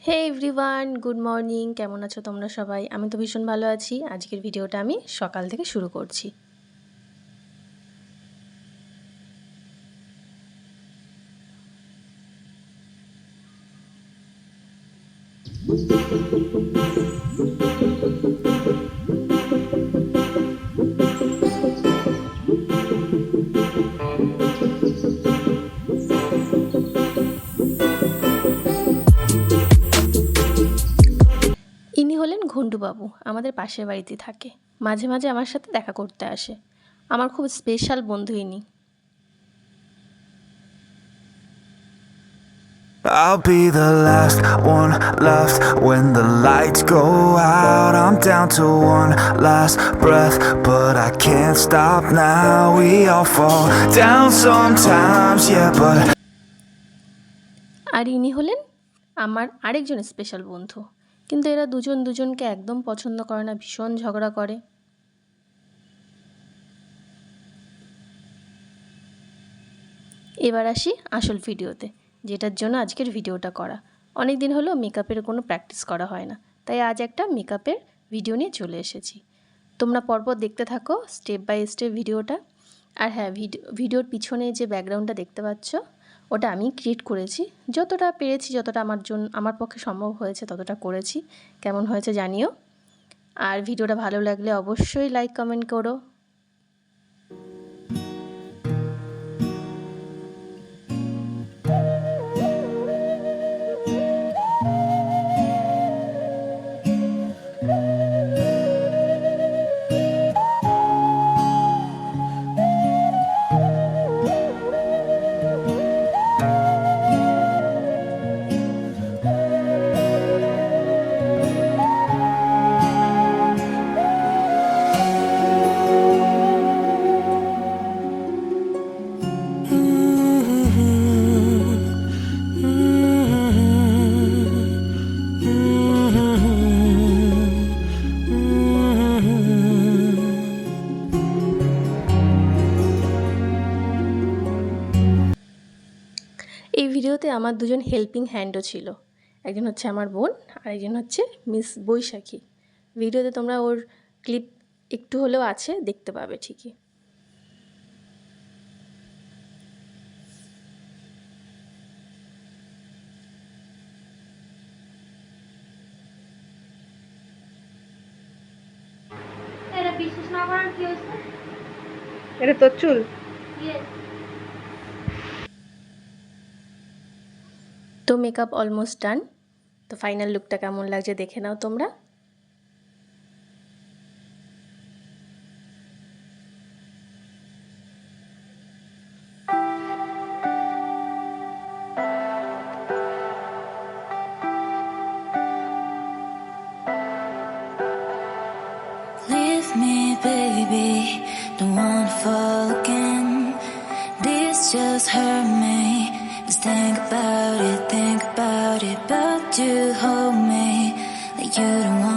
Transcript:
হে everyone, good morning. কেমন আছো তোমরা সবাই? আমি তো ভীষণ ভালো আছি। আজকের ভিডিওটা আমি সকাল থেকে শুরু করছি। ইনি হলেন ঘন্টুবাবু, আমাদের পাশের বাড়িতে থাকে। মাঝে মাঝে আমার সাথে দেখা করতে আসে। আমার খুব স্পেশাল বন্ধু ইনি। I'll be the last one left when the lights go out. I'm down to one last breath, but I can't stop now. We all fall down sometimes, yeah, but আর ইনি হলেন আমার আরেকজন স্পেশাল বন্ধু। কিন্তু এরা দুজন দুজনকে একদম পছন্দ করে না, ভীষণ ঝগড়া করে। এবার আসি আসল ভিডিওতে, যেটার জন্য আজকের ভিডিওটা করা। অনেক দিন হলো মেকআপের কোনো প্র্যাকটিস করা হয় না, তাই আজ একটা মেকআপের ভিডিও নিয়ে চলে এসেছি। তোমরা পরপর দেখতে থাকো স্টেপ বাই স্টেপ ভিডিওটা। আর হ্যাঁ, ভিডিওর পিছনে যে ব্যাকগ্রাউন্ডটা দেখতে পাচ্ছ, ওটা আমি ক্রিয়েট করেছি। যতটা পেরেছি, যতটা আমার পক্ষে সম্ভব হয়েছে ততটা করেছি। কেমন হয়েছে জানিও। আর ভিডিওটা ভালো লাগলে অবশ্যই লাইক কমেন্ট করো। এই ভিডিওতে আমার দুজন হেল্পিং হ্যান্ডও ছিল। একজন হচ্ছে আমার বোন, আর একজন হচ্ছে মিস বৈশাখী। ভিডিওতে তোমরা ওর ক্লিপ একটু হলেও আছে, দেখতে পাবে ঠিকই। এটা বিশ্বাস না করার কি হয়েছে? এটা তোর চুল? তো মেকআপ অলমোস্ট ডান। তো ফাইনাল লুকটা কেমন লাগছে দেখে নাও তোমরা। Leave me, baby, don't wanna fall again. This just hurt me. Just think about it, but you hold me like you don't want